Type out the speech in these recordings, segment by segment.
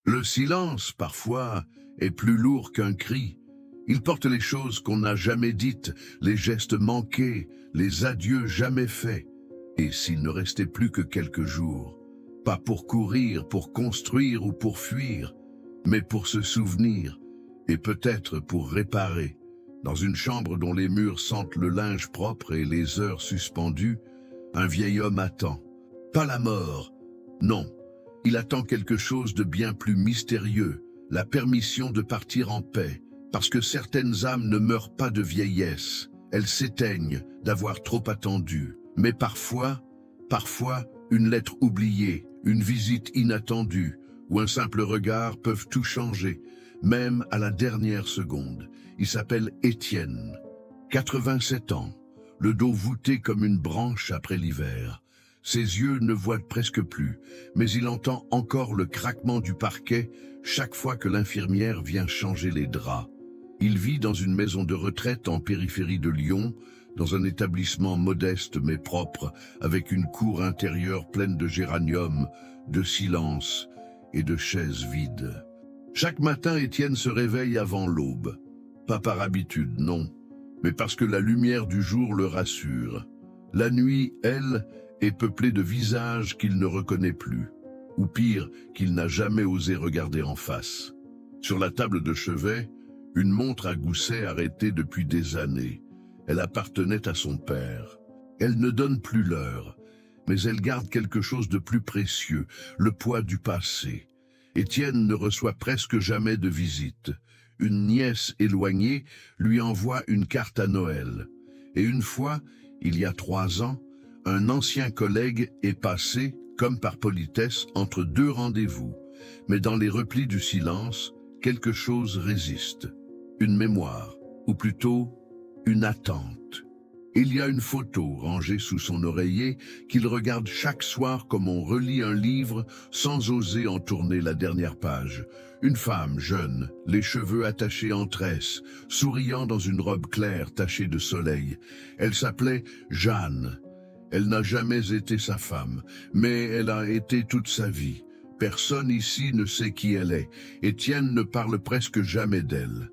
Le silence, parfois, est plus lourd qu'un cri. Il porte les choses qu'on n'a jamais dites, les gestes manqués, les adieux jamais faits. Et s'il ne restait plus que quelques jours, pas pour courir, pour construire ou pour fuir, mais pour se souvenir, et peut-être pour réparer, dans une chambre dont les murs sentent le linge propre et les heures suspendues, un vieil homme attend. Pas la mort, non. Il attend quelque chose de bien plus mystérieux, la permission de partir en paix, parce que certaines âmes ne meurent pas de vieillesse, elles s'éteignent d'avoir trop attendu. Mais parfois, une lettre oubliée, une visite inattendue ou un simple regard peuvent tout changer, même à la dernière seconde. Il s'appelle Étienne, 87 ans, le dos voûté comme une branche après l'hiver. Ses yeux ne voient presque plus, mais il entend encore le craquement du parquet chaque fois que l'infirmière vient changer les draps. Il vit dans une maison de retraite en périphérie de Lyon, dans un établissement modeste mais propre, avec une cour intérieure pleine de géraniums, de silence et de chaises vides. Chaque matin, Étienne se réveille avant l'aube. Pas par habitude, non, mais parce que la lumière du jour le rassure. La nuit, elle, est peuplée de visages qu'il ne reconnaît plus, ou pire, qu'il n'a jamais osé regarder en face. Sur la table de chevet, une montre à gousset arrêtée depuis des années. Elle appartenait à son père. Elle ne donne plus l'heure, mais elle garde quelque chose de plus précieux, le poids du passé. Étienne ne reçoit presque jamais de visite. Une nièce éloignée lui envoie une carte à Noël. Et une fois, il y a 3 ans, un ancien collègue est passé, comme par politesse, entre 2 rendez-vous. Mais dans les replis du silence, quelque chose résiste. Une mémoire, ou plutôt une attente. Il y a une photo rangée sous son oreiller qu'il regarde chaque soir comme on relit un livre sans oser en tourner la dernière page. Une femme jeune, les cheveux attachés en tresse, souriant dans une robe claire tachée de soleil. Elle s'appelait Jeanne. Elle n'a jamais été sa femme, mais elle a été toute sa vie. Personne ici ne sait qui elle est. Étienne ne parle presque jamais d'elle.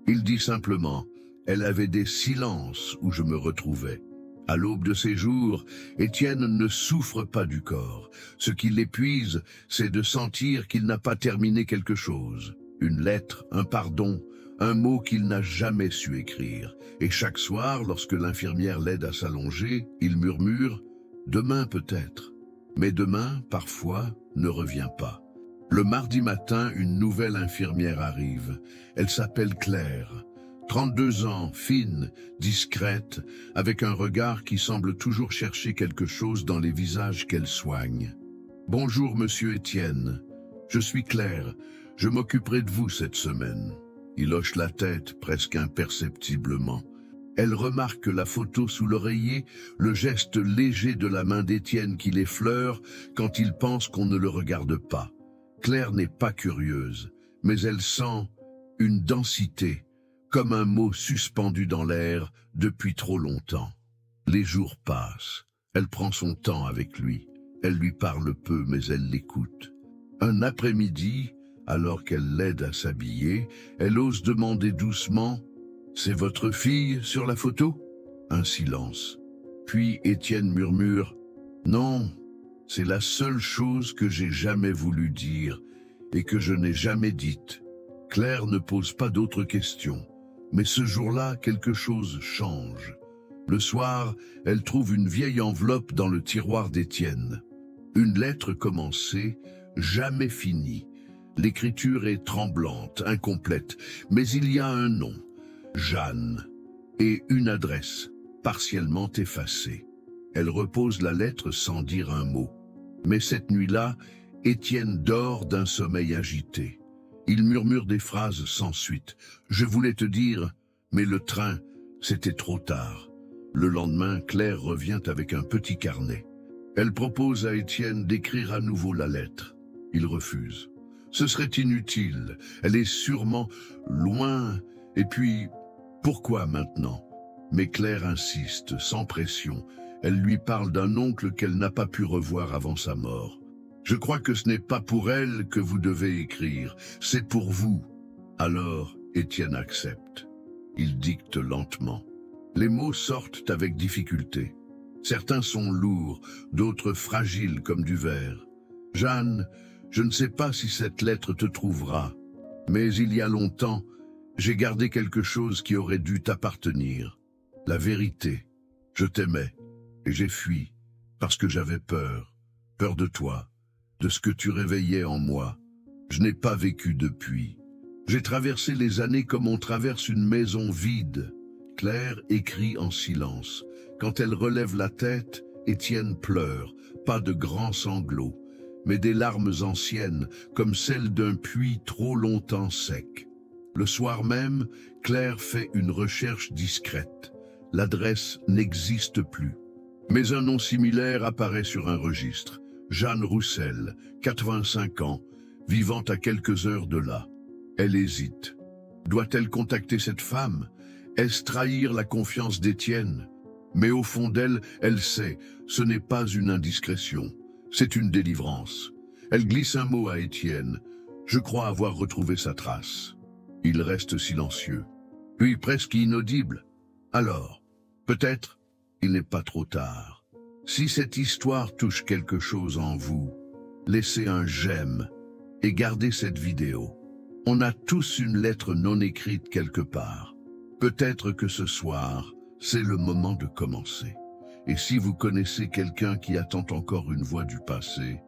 Il dit simplement: elle avait des silences où je me retrouvais. À l'aube de ses jours, Étienne ne souffre pas du corps. Ce qui l'épuise, c'est de sentir qu'il n'a pas terminé quelque chose. Une lettre, un pardon, un mot qu'il n'a jamais su écrire. Et chaque soir, lorsque l'infirmière l'aide à s'allonger, il murmure « Demain peut-être ». Mais demain, parfois, ne revient pas. Le mardi matin, une nouvelle infirmière arrive. Elle s'appelle Claire. 32 ans, fine, discrète, avec un regard qui semble toujours chercher quelque chose dans les visages qu'elle soigne. « Bonjour, monsieur Étienne. Je suis Claire. Je m'occuperai de vous cette semaine. » Il hoche la tête, presque imperceptiblement. Elle remarque la photo sous l'oreiller, le geste léger de la main d'Étienne qui l'effleure quand il pense qu'on ne le regarde pas. Claire n'est pas curieuse, mais elle sent une densité, comme un mot suspendu dans l'air depuis trop longtemps. Les jours passent. Elle prend son temps avec lui. Elle lui parle peu, mais elle l'écoute. Un après-midi, alors qu'elle l'aide à s'habiller, elle ose demander doucement « C'est votre fille sur la photo ?» Un silence. Puis Étienne murmure « Non, c'est la seule chose que j'ai jamais voulu dire et que je n'ai jamais dite. » Claire ne pose pas d'autres questions. Mais ce jour-là, quelque chose change. Le soir, elle trouve une vieille enveloppe dans le tiroir d'Étienne. Une lettre commencée, jamais finie. L'écriture est tremblante, incomplète, mais il y a un nom, Jeanne, et une adresse, partiellement effacée. Elle repose la lettre sans dire un mot. Mais cette nuit-là, Étienne dort d'un sommeil agité. Il murmure des phrases sans suite. « Je voulais te dire, mais le train, c'était trop tard. » Le lendemain, Claire revient avec un petit carnet. Elle propose à Étienne d'écrire à nouveau la lettre. Il refuse. Ce serait inutile, elle est sûrement loin, et puis, pourquoi maintenant? Mais Claire insiste, sans pression. Elle lui parle d'un oncle qu'elle n'a pas pu revoir avant sa mort. Je crois que ce n'est pas pour elle que vous devez écrire, c'est pour vous. » Alors, Étienne accepte. Il dicte lentement. Les mots sortent avec difficulté. Certains sont lourds, d'autres fragiles comme du verre. « Jeanne, je ne sais pas si cette lettre te trouvera, mais il y a longtemps, j'ai gardé quelque chose qui aurait dû t'appartenir. La vérité. Je t'aimais, et j'ai fui, parce que j'avais peur. Peur de toi, de ce que tu réveillais en moi. Je n'ai pas vécu depuis. J'ai traversé les années comme on traverse une maison vide. » Claire écrit en silence. Quand elle relève la tête, Étienne pleure, pas de grands sanglots, mais des larmes anciennes, comme celles d'un puits trop longtemps sec. Le soir même, Claire fait une recherche discrète. L'adresse n'existe plus. Mais un nom similaire apparaît sur un registre. Jeanne Roussel, 85 ans, vivant à quelques heures de là. Elle hésite. Doit-elle contacter cette femme? Est-ce trahir la confiance d'Étienne? Mais au fond d'elle, elle sait, ce n'est pas une indiscrétion, c'est une délivrance. Elle glisse un mot à Étienne. « Je crois avoir retrouvé sa trace. » Il reste silencieux, puis presque inaudible. Alors, peut-être, il n'est pas trop tard. Si cette histoire touche quelque chose en vous, laissez un j'aime et gardez cette vidéo. On a tous une lettre non écrite quelque part. Peut-être que ce soir, c'est le moment de commencer. Et si vous connaissez quelqu'un qui attend encore une voix du passé,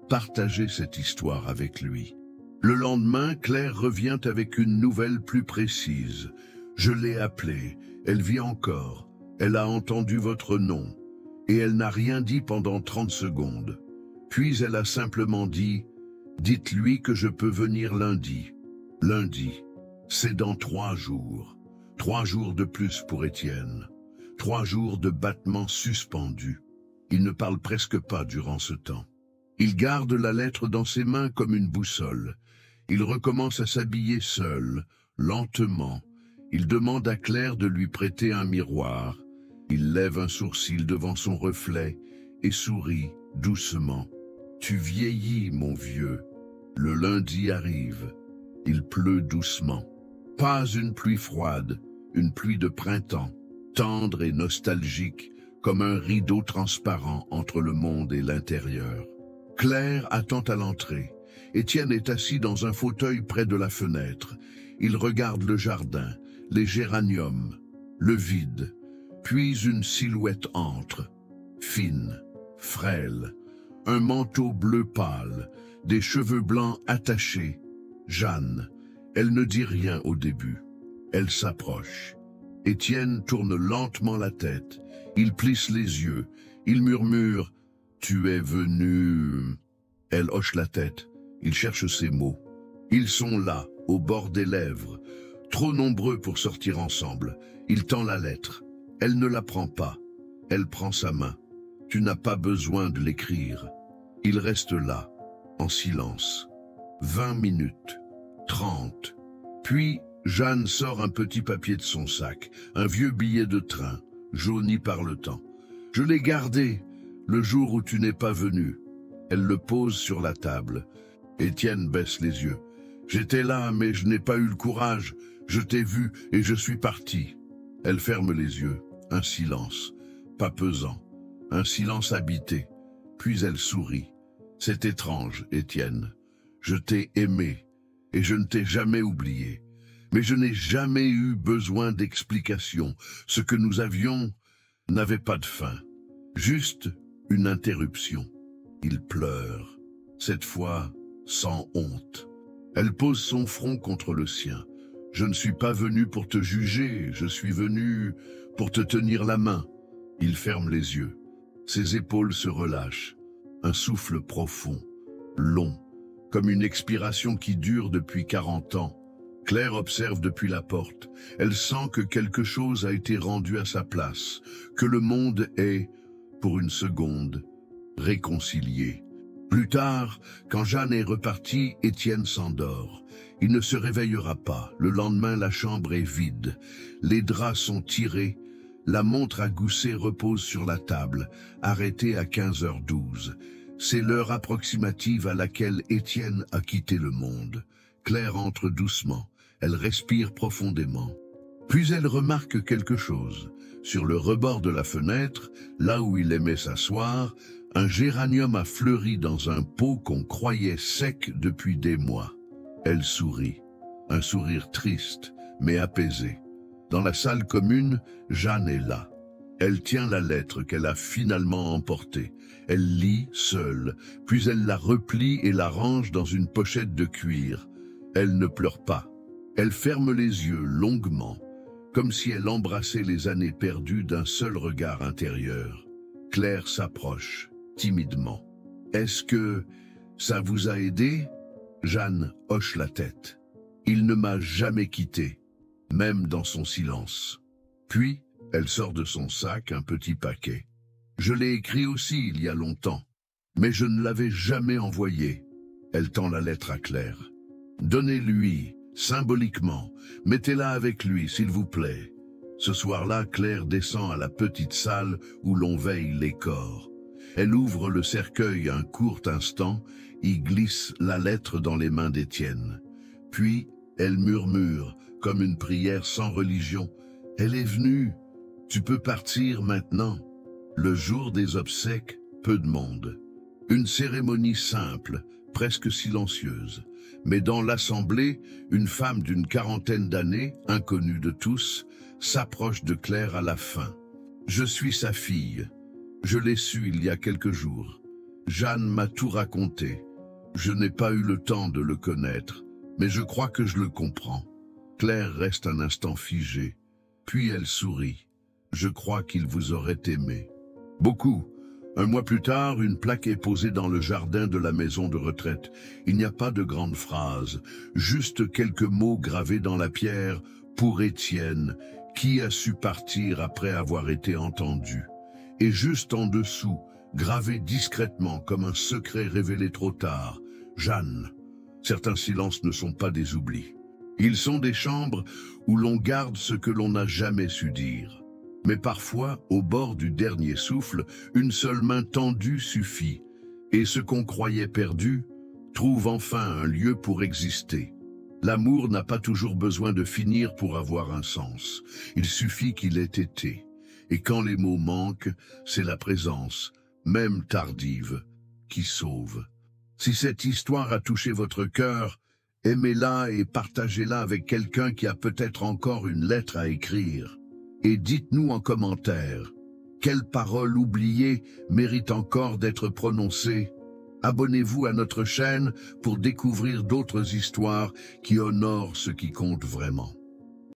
partagez cette histoire avec lui. Le lendemain, Claire revient avec une nouvelle plus précise. « Je l'ai appelée, elle vit encore, elle a entendu votre nom, et elle n'a rien dit pendant 30 secondes. Puis elle a simplement dit « Dites-lui que je peux venir lundi. » Lundi, c'est dans 3 jours. 3 jours de plus pour Étienne. 3 jours de battements suspendus. Il ne parle presque pas durant ce temps. Il garde la lettre dans ses mains comme une boussole. Il recommence à s'habiller seul, lentement. Il demande à Claire de lui prêter un miroir. Il lève un sourcil devant son reflet et sourit doucement. « Tu vieillis, mon vieux. » Le lundi arrive. Il pleut doucement. Pas une pluie froide, une pluie de printemps, tendre et nostalgique, comme un rideau transparent entre le monde et l'intérieur. Claire attend à l'entrée. Étienne est assis dans un fauteuil près de la fenêtre. Il regarde le jardin, les géraniums, le vide. Puis une silhouette entre, fine, frêle, un manteau bleu pâle, des cheveux blancs attachés. Jeanne. Elle ne dit rien au début. Elle s'approche. Étienne tourne lentement la tête. Il plisse les yeux. Il murmure « Tu es venu... » Elle hoche la tête. Il cherche ses mots. Ils sont là, au bord des lèvres, trop nombreux pour sortir ensemble. Il tend la lettre. Elle ne la prend pas. Elle prend sa main. « Tu n'as pas besoin de l'écrire. » Il reste là, en silence. 20 minutes, 30. Puis, Jeanne sort un petit papier de son sac, un vieux billet de train, jauni par le temps. « Je l'ai gardé, le jour où tu n'es pas venu. » Elle le pose sur la table. Étienne baisse les yeux. « J'étais là, mais je n'ai pas eu le courage. Je t'ai vu et je suis parti. » Elle ferme les yeux. Un silence, pas pesant. Un silence habité. Puis elle sourit. « C'est étrange, Étienne. Je t'ai aimé et je ne t'ai jamais oublié. Mais je n'ai jamais eu besoin d'explications. Ce que nous avions n'avait pas de fin. Juste une interruption. » Il pleure, cette fois sans honte. Elle pose son front contre le sien. « Je ne suis pas venu pour te juger, je suis venu pour te tenir la main. » Il ferme les yeux. Ses épaules se relâchent. Un souffle profond, long, comme une expiration qui dure depuis 40 ans. Claire observe depuis la porte. Elle sent que quelque chose a été rendu à sa place, que le monde est, pour une seconde, réconcilié. Plus tard, quand Jeanne est repartie, Étienne s'endort. Il ne se réveillera pas. Le lendemain, la chambre est vide. Les draps sont tirés. La montre à gousset repose sur la table, arrêtée à 15h12. C'est l'heure approximative à laquelle Étienne a quitté le monde. Claire entre doucement, elle respire profondément. Puis elle remarque quelque chose. Sur le rebord de la fenêtre, là où il aimait s'asseoir, un géranium a fleuri dans un pot qu'on croyait sec depuis des mois. Elle sourit, un sourire triste, mais apaisé. Dans la salle commune, Jeanne est là. Elle tient la lettre qu'elle a finalement emportée. Elle lit seule, puis elle la replie et la range dans une pochette de cuir. Elle ne pleure pas. Elle ferme les yeux longuement, comme si elle embrassait les années perdues d'un seul regard intérieur. Claire s'approche, timidement. « Est-ce que ça vous a aidé ?» Jeanne hoche la tête. « Il ne m'a jamais quitté, même dans son silence. » Puis, elle sort de son sac un petit paquet. « Je l'ai écrit aussi il y a longtemps, mais je ne l'avais jamais envoyé. » Elle tend la lettre à Claire. « Donnez-lui, symboliquement, mettez-la avec lui, s'il vous plaît. » Ce soir-là, Claire descend à la petite salle où l'on veille les corps. Elle ouvre le cercueil un court instant, y glisse la lettre dans les mains d'Étienne. Puis, elle murmure, comme une prière sans religion, « Elle est venue, tu peux partir maintenant. » Le jour des obsèques, peu de monde. Une cérémonie simple, presque silencieuse. Mais dans l'assemblée, une femme d'une quarantaine d'années, inconnue de tous, s'approche de Claire à la fin. « Je suis sa fille. Je l'ai su il y a quelques jours. Jeanne m'a tout raconté. Je n'ai pas eu le temps de le connaître, mais je crois que je le comprends. » Claire reste un instant figée, puis elle sourit. « Je crois qu'il vous aurait aimé. » Beaucoup. Un mois plus tard, une plaque est posée dans le jardin de la maison de retraite. Il n'y a pas de grande phrase, juste quelques mots gravés dans la pierre pour Étienne, qui a su partir après avoir été entendu. Et juste en dessous, gravé discrètement comme un secret révélé trop tard, Jeanne. Certains silences ne sont pas des oublis. Ils sont des chambres où l'on garde ce que l'on n'a jamais su dire. Mais parfois, au bord du dernier souffle, une seule main tendue suffit, et ce qu'on croyait perdu trouve enfin un lieu pour exister. L'amour n'a pas toujours besoin de finir pour avoir un sens. Il suffit qu'il ait été. Et quand les mots manquent, c'est la présence, même tardive, qui sauve. Si cette histoire a touché votre cœur, aimez-la et partagez-la avec quelqu'un qui a peut-être encore une lettre à écrire. Et dites-nous en commentaire, quelle parole oubliée mérite encore d'être prononcée? Abonnez-vous à notre chaîne pour découvrir d'autres histoires qui honorent ce qui compte vraiment.